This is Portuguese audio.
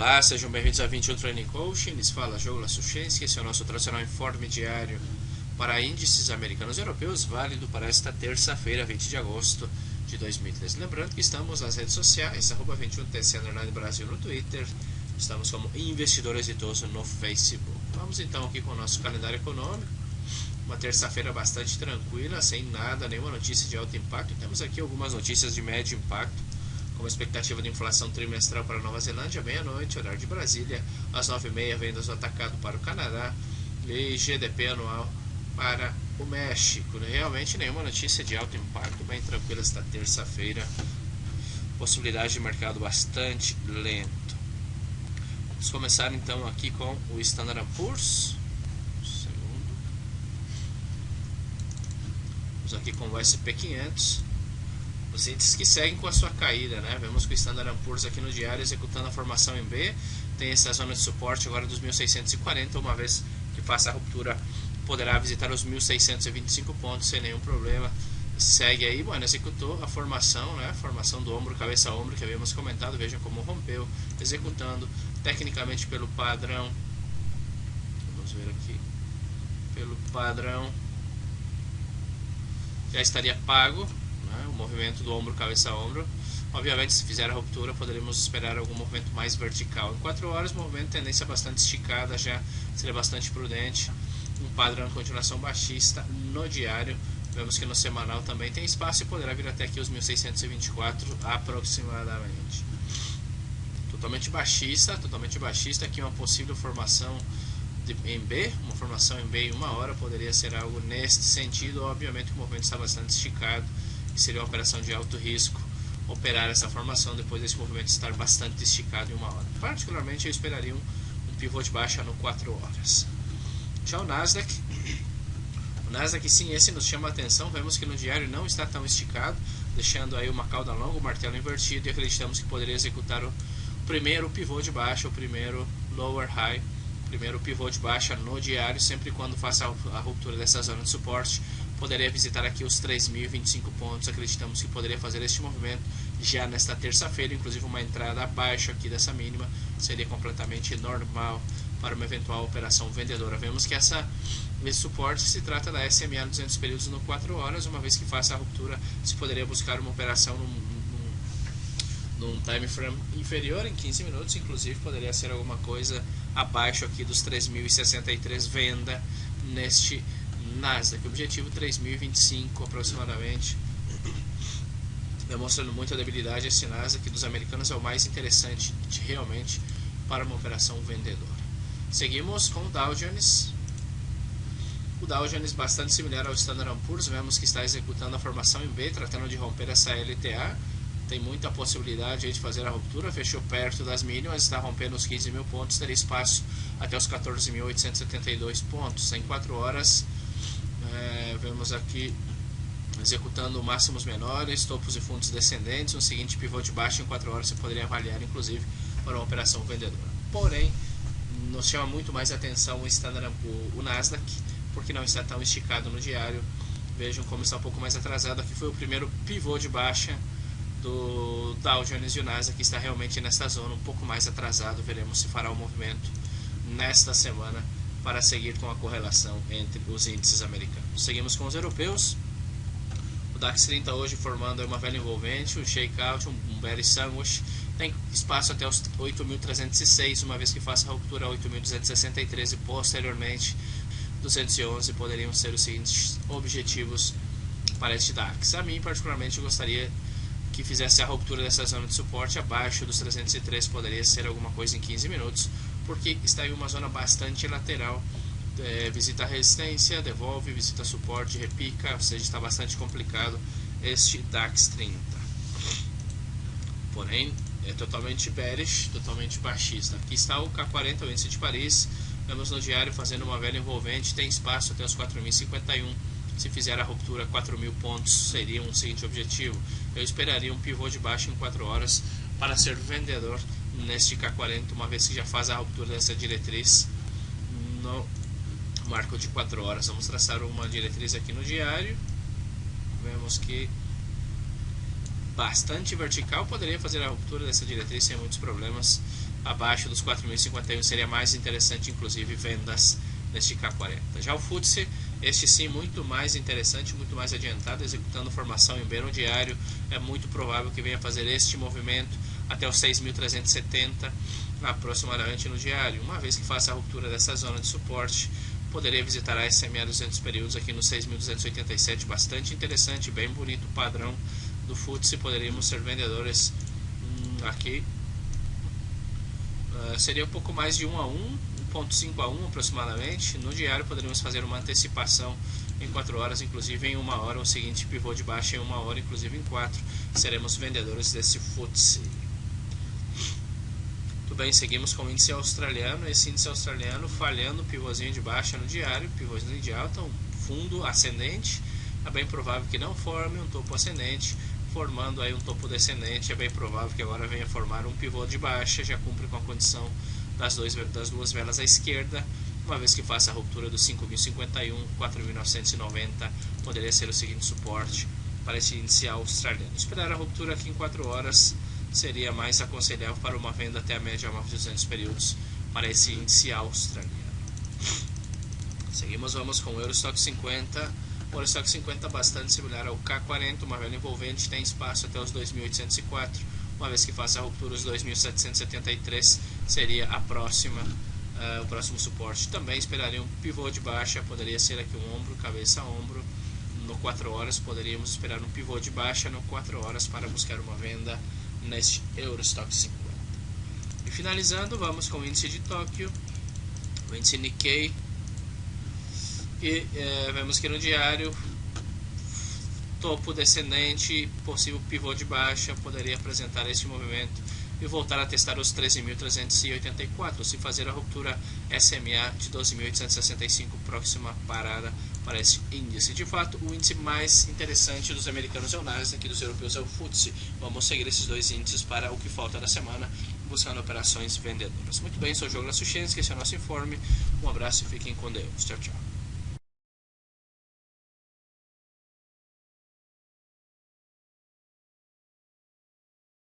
Olá, sejam bem-vindos a 21 Training Coaching. Lhes fala Joe Lassuchenski. Esse é o nosso tradicional informe diário para índices americanos e europeus, válido para esta terça-feira, 20 de agosto de 2013. Lembrando que estamos nas redes sociais, @21TC Brasil no Twitter, estamos como Investidor Exitoso no Facebook. Vamos então aqui com o nosso calendário econômico. Uma terça-feira bastante tranquila, sem nada, nenhuma notícia de alto impacto. Temos aqui algumas notícias de médio impacto, como expectativa de inflação trimestral para a Nova Zelândia, meia-noite, horário de Brasília, às 9h30, vendas do atacado para o Canadá e GDP anual para o México. Realmente nenhuma notícia de alto impacto, bem tranquila esta terça-feira, possibilidade de mercado bastante lento. Vamos começar então aqui com o Standard & Poor's. Vamos aqui com o SP 500. Os índices que seguem com a sua caída, né? Vemos que o Standard & Poor's aqui no diário executando a formação em B, tem essa zona de suporte agora dos 1.640, uma vez que faça a ruptura poderá visitar os 1.625 pontos sem nenhum problema. Segue aí, bueno, executou a formação, né? Formação do ombro, cabeça a ombro, que havíamos comentado, vejam como rompeu, executando tecnicamente pelo padrão. Vamos ver aqui, pelo padrão já estaria pago. O movimento do ombro, cabeça a ombro. Obviamente, se fizer a ruptura, poderíamos esperar algum movimento mais vertical. Em 4 horas, movimento tendência bastante esticada, já seria bastante prudente. Um padrão de continuação baixista no diário. Vemos que no semanal também tem espaço e poderá vir até aqui os 1.624 aproximadamente. Totalmente baixista. Aqui uma possível formação em B, uma formação em B em 1 hora poderia ser algo neste sentido. Obviamente, o movimento está bastante esticado. Seria uma operação de alto risco operar essa formação depois desse movimento estar bastante esticado em 1 hora. Particularmente eu esperaria um pivô de baixa no 4 horas. Já o Nasdaq, sim, esse nos chama a atenção. Vemos que no diário não está tão esticado, deixando aí uma cauda longa, o martelo invertido, e acreditamos que poderia executar o primeiro pivô de baixa, o primeiro lower high, o primeiro pivô de baixa no diário, sempre e quando faça a ruptura dessa zona de suporte. Poderia visitar aqui os 3.025 pontos. Acreditamos que poderia fazer este movimento já nesta terça-feira. Inclusive uma entrada abaixo aqui dessa mínima seria completamente normal para uma eventual operação vendedora. Vemos que esse suporte se trata da SMA 200 períodos no 4 horas. Uma vez que faça a ruptura, se poderia buscar uma operação num time frame inferior, em 15 minutos. Inclusive poderia ser alguma coisa abaixo aqui dos 3.063 venda neste Nasdaq, objetivo 3.025 aproximadamente, demonstrando muita debilidade. Esse Nasdaq dos americanos é o mais interessante realmente para uma operação vendedora. Seguimos com o Dow Jones. O Dow Jones bastante similar ao Standard & Poor's, vemos que está executando a formação em B, tratando de romper essa LTA. Tem muita possibilidade de fazer a ruptura, fechou perto das mínimas, está rompendo os 15.000 pontos, teria espaço até os 14.872 pontos. Em 4 horas, vemos aqui executando máximos menores, topos e fundos descendentes. Um seguinte pivô de baixo em 4 horas você poderia avaliar, inclusive, para uma operação vendedora. Porém, nos chama muito mais atenção o Nasdaq, porque não está tão esticado no diário. Vejam como está um pouco mais atrasado. Aqui foi o primeiro pivô de baixa do Dow Jones, e o Nasdaq está realmente nesta zona, um pouco mais atrasado. Veremos se fará o movimento nesta semana para seguir com a correlação entre os índices americanos. Seguimos com os europeus. O DAX 30 hoje formando uma vela envolvente, um shakeout, um bearish sandwich. Tem espaço até os 8.306, uma vez que faça a ruptura a 8.263 e posteriormente 211 poderiam ser os seguintes objetivos para este DAX. A mim, particularmente, eu gostaria que fizesse a ruptura dessa zona de suporte abaixo dos 303, poderia ser alguma coisa em 15 minutos, porque está em uma zona bastante lateral. Visita a resistência, devolve, visita suporte, repica, ou seja, está bastante complicado este DAX 30. Porém, é totalmente bearish, totalmente baixista. Aqui está o K40, o índice de Paris. Vemos no diário fazendo uma vela envolvente, tem espaço até os 4.051. Se fizer a ruptura, 4.000 pontos seria um seguinte objetivo. Eu esperaria um pivô de baixo em 4 horas para ser vendedor neste K40, uma vez que já faz a ruptura dessa diretriz no marco de 4 horas. Vamos traçar uma diretriz aqui no diário. Vemos que bastante vertical, poderia fazer a ruptura dessa diretriz sem muitos problemas. abaixo dos 4.051 seria mais interessante, inclusive vendas neste K40. Já o FTSE, este sim muito mais interessante, muito mais adiantado, executando formação em B no diário, é muito provável que venha fazer este movimento até os 6.370 aproximadamente no diário. Uma vez que faça a ruptura dessa zona de suporte, poderia visitar a SMA 200 períodos aqui no 6.287, bastante interessante, bem bonito o padrão do FTSE. Poderíamos ser vendedores aqui, seria um pouco mais de 1 a 1, 1.5 a 1 aproximadamente. No diário poderíamos fazer uma antecipação em 4 horas, inclusive em 1 hora, o seguinte pivô de baixa em 1 hora, inclusive em 4, seremos vendedores desse FTSE. Muito bem, seguimos com o índice australiano. Esse índice australiano falhando pivôzinho de baixa no diário, pivôzinho de alta, um fundo ascendente, é bem provável que não forme um topo ascendente. Formando aí um topo descendente, é bem provável que agora venha formar um pivô de baixa, já cumpre com a condição das duas velas à esquerda. Uma vez que faça a ruptura dos 5.051, 4.990, poderia ser o seguinte suporte para esse índice australiano. Esperar a ruptura aqui em 4 horas seria mais aconselhável para uma venda até a média móvel de 200 períodos para esse índice australiano. Seguimos, vamos com o Eurostock 50. O Eurostock 50 bastante similar ao K40, uma vela envolvente, tem espaço até os 2.804, uma vez que faça a ruptura os 2.773 seria a próxima, o próximo suporte. Também esperaria um pivô de baixa, poderia ser aqui um ombro, cabeça, ombro, no 4 horas, poderíamos esperar um pivô de baixa no 4 horas para buscar uma venda neste Eurostock 50. E finalizando, vamos com o índice de Tóquio, o índice Nikkei. E vemos que no diário, topo descendente, possível pivô de baixa, poderia apresentar este movimento e voltar a testar os 13.384, se fazer a ruptura SMA de 12.865, próxima parada para esse índice. De fato, o índice mais interessante dos americanos é o Nasdaq, dos europeus é o FTSE. Vamos seguir esses dois índices para o que falta da semana, buscando operações vendedoras. Muito bem, sou o Douglas Suchensky, esse é o nosso informe. Um abraço e fiquem com Deus. Tchau, tchau.